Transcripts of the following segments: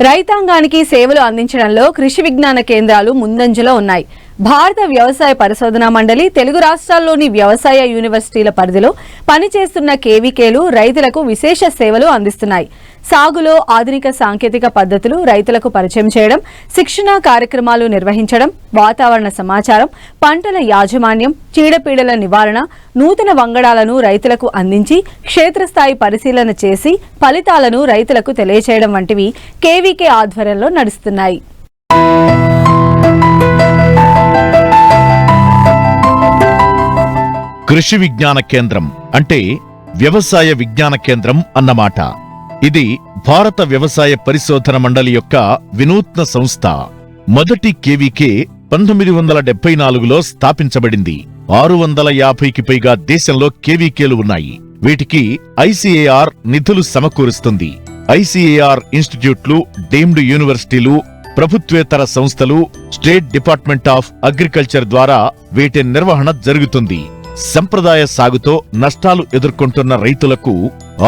రైతాంగానికి సేవలు అందించడంలో కృషి విజ్ఞాన కేంద్రాలు ముందంజలో ఉన్నాయి. భారత వ్యవసాయ పరిశోధనా మండలి తెలుగు రాష్ట్రాల్లోని వ్యవసాయ యూనివర్సిటీల పరిధిలో పనిచేస్తున్న కేవీకేలు రైతులకు విశేష సేవలు అందిస్తున్నాయి. సాగులో ఆధునిక సాంకేతిక పద్ధతులు రైతులకు పరిచయం చేయడం, శిక్షణా కార్యక్రమాలు నిర్వహించడం, వాతావరణ సమాచారం, పంటల యాజమాన్యం, చీడపీడల నివారణ, నూతన వంగడాలను రైతులకు అందించి క్షేత్రస్థాయి పరిశీలన చేసి ఫలితాలను రైతులకు తెలియచేయడం వంటివి కేవీకే ఆధ్వర్యంలో నడుస్తున్నాయి. కృషి విజ్ఞాన కేంద్రం అంటే వ్యవసాయ విజ్ఞాన కేంద్రం అన్నమాట. ఇది భారత వ్యవసాయ పరిశోధన మండలి యొక్క వినూత్న సంస్థ. మొదటి కేవీకే 1974లో స్థాపించబడింది. 650కి పైగా దేశంలో కేవీకేలు ఉన్నాయి. వీటికి ఐసీఏఆర్ నిధులు సమకూరుస్తుంది. ఐసీఏఆర్ ఇన్స్టిట్యూట్లు, డీమ్డ్ యూనివర్సిటీలు, ప్రభుత్వేతర సంస్థలు, స్టేట్ డిపార్ట్మెంట్ ఆఫ్ అగ్రికల్చర్ ద్వారా వీటి నిర్వహణ జరుగుతుంది. సంప్రదాయ సాగుతో నష్టాలు ఎదుర్కొంటున్న రైతులకు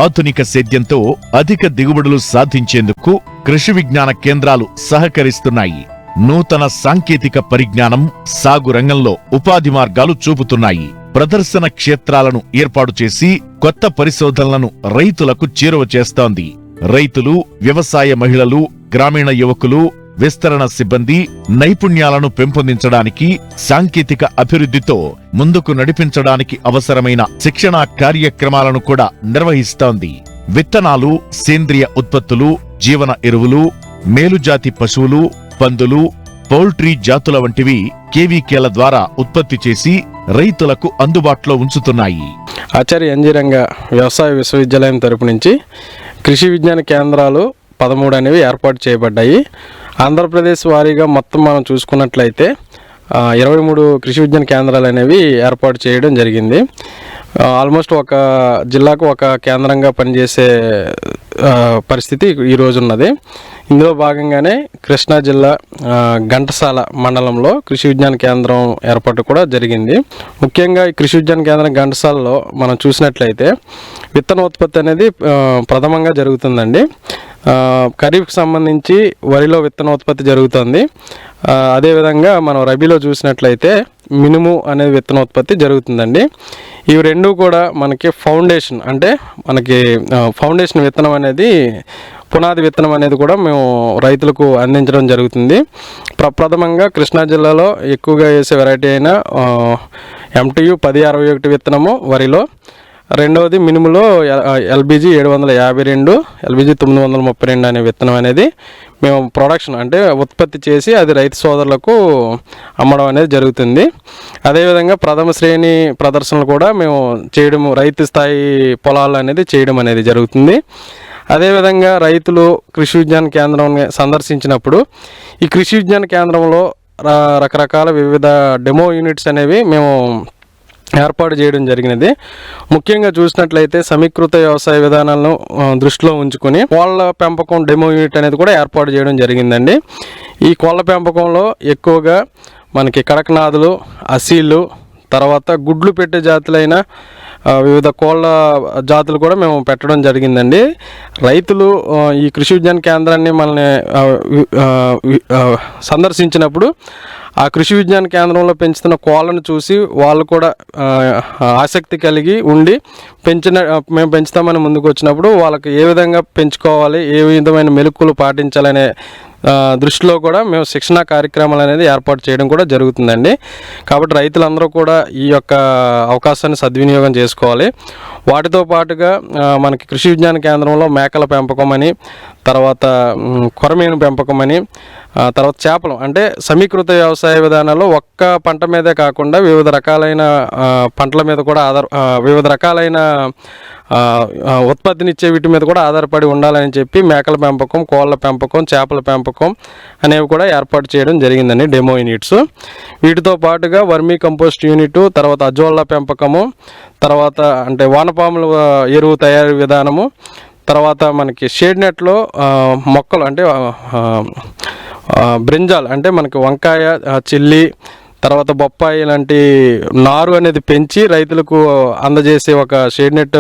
ఆధునిక సేద్యంతో అధిక దిగుబడులు సాధించేందుకు కృషి విజ్ఞాన కేంద్రాలు సహకరిస్తున్నాయి. నూతన సాంకేతిక పరిజ్ఞానం సాగు రంగంలో ఉపాధి మార్గాలు చూపుతున్నాయి. ప్రదర్శన క్షేత్రాలను ఏర్పాటు చేసి కొత్త పరిశోధనలను రైతులకు చేరువ చేస్తోంది. రైతులు, వ్యవసాయ మహిళలు, గ్రామీణ యువకులు, విస్తరణ సిబ్బంది నైపుణ్యాలను పెంపొందించడానికి, సాంకేతిక అభివృద్ధితో ముందుకు నడిపించడానికి అవసరమైన శిక్షణా కార్యక్రమాలను కూడా నిర్వహిస్తోంది. విత్తనాలు, సేంద్రియ ఉత్పత్తులు, జీవన ఎరువులు, మేలుజాతి పశువులు, పందులు, పౌల్ట్రీ జాతుల వంటివి కేవీకేల ద్వారా ఉత్పత్తి చేసి రైతులకు అందుబాటులో ఉంచుతున్నాయి. ఆచార్య ఎన్జీ రంగ వ్యవసాయ విశ్వవిద్యాలయం తరపు నుంచి కృషి విజ్ఞాన కేంద్రాలు 13 అనేవి ఏర్పాటు చేయబడ్డాయి. ఆంధ్రప్రదేశ్ వారీగా మొత్తం మనం చూసుకున్నట్లయితే 23 కృషి విజ్ఞాన కేంద్రాలు అనేవి ఏర్పాటు చేయడం జరిగింది. ఆల్మోస్ట్ ఒక జిల్లాకు ఒక కేంద్రంగా పనిచేసే పరిస్థితి ఈరోజు ఉన్నది. ఇందులో భాగంగానే కృష్ణా జిల్లా ఘంటసాల మండలంలో కృషి విజ్ఞాన కేంద్రం ఏర్పాటు కూడా జరిగింది. ముఖ్యంగా ఈ కృషి విజ్ఞాన కేంద్రం ఘంటసాలలో మనం చూసినట్లయితే విత్తన ఉత్పత్తి అనేది ప్రథమంగా జరుగుతుందండి. ఖరీఫ్కి సంబంధించి వరిలో విత్తనోత్పత్తి జరుగుతుంది. అదేవిధంగా మనం రబీలో చూసినట్లయితే మినుము అనే విత్తనోత్పత్తి జరుగుతుందండి. ఇవి రెండు కూడా మనకి ఫౌండేషన్, అంటే మనకి ఫౌండేషన్ విత్తనం అనేది, పునాది విత్తనం అనేది కూడా మేము రైతులకు అందించడం జరుగుతుంది. ప్రప్రథమంగా కృష్ణా జిల్లాలో ఎక్కువగా వేసే వెరైటీ అయిన MTU 1061 విత్తనము వరిలో, రెండవది మినుములో LBG 752, LBG 932 అనే విత్తనం అనేది మేము ప్రొడక్షన్ అంటే ఉత్పత్తి చేసి అది రైతు సోదరులకు అమ్మడం అనేది జరుగుతుంది. అదేవిధంగా ప్రథమ శ్రేణి ప్రదర్శనలు కూడా మేము చేయడం, రైతు స్థాయి పొలాలు అనేది చేయడం అనేది జరుగుతుంది. అదేవిధంగా రైతులు కృషి విజ్ఞాన కేంద్రం సందర్శించినప్పుడు ఈ కృషి విజ్ఞాన కేంద్రంలో రకరకాల వివిధ డెమో యూనిట్స్ అనేవి మేము ఏర్పాటు చేయడం జరిగినది. ముఖ్యంగా చూసినట్లయితే సమీకృత వ్యవసాయ విధానాలను దృష్టిలో ఉంచుకొని కోళ్ల పెంపకం డెమో యూనిట్ అనేది కూడా ఏర్పాటు చేయడం జరిగిందండి. ఈ కోళ్ల పెంపకంలో ఎక్కువగా మనకి కడక్నాథులు, అసీలు, తర్వాత గుడ్లు పెట్టే జాతులైన వివిధ కోళ్ళ జాతులు కూడా మేము పెట్టడం జరిగిందండి. రైతులు ఈ కృషి విజ్ఞాన కేంద్రాన్ని మనల్ని సందర్శించినప్పుడు ఆ కృషి విజ్ఞాన కేంద్రంలో పెంచుతున్న కోళ్ళను చూసి వాళ్ళు కూడా ఆసక్తి కలిగి ఉండి మేము పెంచుతామని ముందుకు వచ్చినప్పుడు వాళ్ళకి ఏ విధంగా పెంచుకోవాలి, ఏ విధమైన మెలకువలు పాటించాలనే దృష్టిలో కూడా మేము శిక్షణా కార్యక్రమాలు అనేది ఏర్పాటు చేయడం కూడా జరుగుతుందండి. కాబట్టి రైతులందరూ కూడా ఈ యొక్క అవకాశాన్ని సద్వినియోగం చేసుకోవాలి. వాటితో పాటుగా మనకి కృషి విజ్ఞాన కేంద్రంలో మేకల పెంపకం అని, తర్వాత కొరమీను పెంపకం అని, తర్వాత చేపలు, అంటే సమీకృత వ్యవసాయ విధానాల్లో ఒక్క పంట మీదే కాకుండా వివిధ రకాలైన పంటల మీద కూడా వివిధ రకాలైన ఉత్పత్తినిచ్చే వీటి మీద కూడా ఆధారపడి ఉండాలని చెప్పి మేకల పెంపకం, కోళ్ళ పెంపకం, చేపల పెంపకం అనేవి కూడా ఏర్పాటు చేయడం జరిగిందండి డెమో యూనిట్స్. వీటితో పాటుగా వర్మీ కంపోస్ట్ యూనిట్, తర్వాత అజోళ్ళ పెంపకము, తర్వాత అంటే వానపాముల ఎరువు తయారీ విధానము, తర్వాత మనకి షేడ్ నెట్లో మొక్కలు అంటే బ్రింజాల్ అంటే మనకి వంకాయ, చిల్లీ, తర్వాత బొప్పాయి లాంటి నారు అనేది పెంచి రైతులకు అందజేసే ఒక షేడ్ నెట్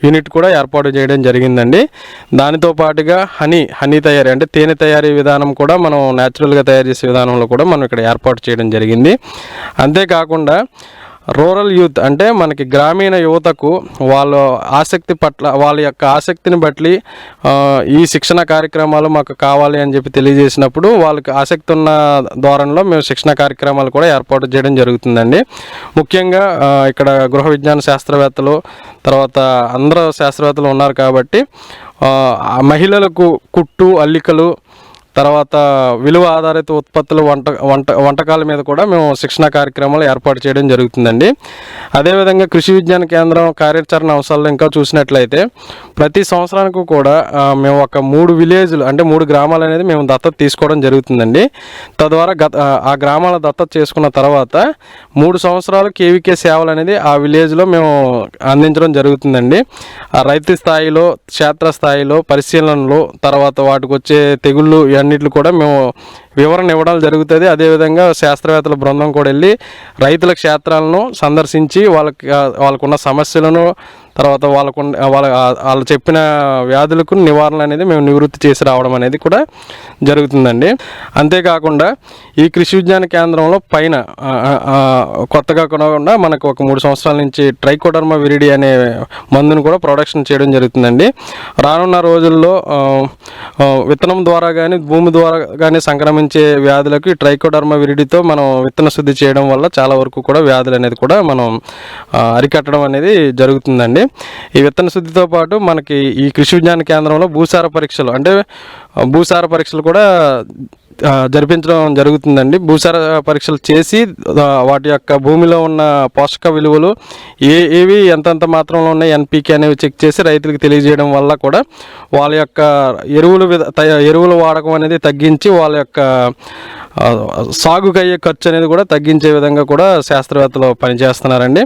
యూనిట్ కూడా ఏర్పాటు చేయడం జరిగిందండి. దానితో పాటుగా హనీ తయారీ అంటే తేనె తయారీ విధానం కూడా మనం న్యాచురల్గా తయారు చేసే విధానంలో కూడా మనం ఇక్కడ ఏర్పాటు చేయడం జరిగింది. అంతేకాకుండా రూరల్ యూత్ అంటే మనకి గ్రామీణ యువతకు వాళ్ళ ఆసక్తి పట్ల వాళ్ళ యొక్క ఆసక్తిని బట్టి ఈ శిక్షణ కార్యక్రమాలు మాకు కావాలి అని చెప్పి తెలియజేసినప్పుడు వాళ్ళకి ఆసక్తి ఉన్న ధోరణిలో మేము శిక్షణ కార్యక్రమాలు కూడా ఏర్పాటు చేయడం జరుగుతుందండి. ముఖ్యంగా ఇక్కడ గృహ విజ్ఞాన శాస్త్రవేత్తలు తర్వాత అందరూ శాస్త్రవేత్తలు ఉన్నారు కాబట్టి మహిళలకు కుట్టు అల్లికలు తర్వాత విలువ ఆధారిత ఉత్పత్తులు వంటకాల మీద కూడా మేము శిక్షణ కార్యక్రమాలు ఏర్పాటు చేయడం జరుగుతుందండి. అదేవిధంగా కృషి విజ్ఞాన కేంద్రం కార్యాచరణ అంశాల్లో ఇంకా చూసినట్లయితే ప్రతి సంవత్సరానికి కూడా మేము ఒక 3 విలేజ్లు అంటే 3 గ్రామాలు అనేది మేము దత్తత తీసుకోవడం జరుగుతుందండి. తద్వారా ఆ గ్రామాల దత్తత చేసుకున్న తర్వాత 3 సంవత్సరాలు కేవీకే సేవలు అనేది ఆ విలేజ్లో మేము అందించడం జరుగుతుందండి. ఆ రైతు స్థాయిలో క్షేత్రస్థాయిలో పరిశీలనలు తర్వాత వాటికి వచ్చే తెగుళ్ళు అన్నిట్లు కూడా మేము వివరణ ఇవ్వడం జరుగుతుంది. అదేవిధంగా శాస్త్రవేత్తల బృందం కూడా వెళ్ళి రైతుల క్షేత్రాలను సందర్శించి వాళ్ళకున్న సమస్యలను తర్వాత వాళ్ళు చెప్పిన వ్యాధులకు నివారణ అనేది మేము నివృత్తి చేసి రావడం అనేది కూడా జరుగుతుందండి. అంతేకాకుండా ఈ కృషి విజ్ఞాన కేంద్రంలో పైన కొత్తగా కాకుండా మనకు ఒక 3 సంవత్సరాల నుంచి ట్రైకోడర్మా విరిడి అనే మందును కూడా ప్రొడక్షన్ చేయడం జరుగుతుందండి. రానున్న రోజుల్లో విత్తనం ద్వారా కానీ భూమి ద్వారా కానీ సంక్రమించే వ్యాధులకు ఈ ట్రైకోడర్మా విరిడితో మనం విత్తన శుద్ధి చేయడం వల్ల చాలా వరకు కూడా వ్యాధులు అనేది కూడా మనం అరికట్టడం అనేది జరుగుతుందండి. ఈ విత్తన శుద్ధితో పాటు మనకి ఈ కృషి విజ్ఞాన కేంద్రంలో భూసార పరీక్షలు కూడా జరిపించడం జరుగుతుందండి. భూసార పరీక్షలు చేసి వాటి యొక్క భూమిలో ఉన్న పోషక విలువలు ఏవి ఎంతంత మాత్రంలో ఉన్నాయి ఎన్పీకే అనేవి చెక్ చేసి రైతులకు తెలియజేయడం వల్ల కూడా వాళ్ళ యొక్క ఎరువుల వాడకం అనేది తగ్గించి వాళ్ళ యొక్క సాగుకు అయ్యే ఖర్చు అనేది కూడా తగ్గించే విధంగా కూడా శాస్త్రవేత్తలు పనిచేస్తున్నారండి.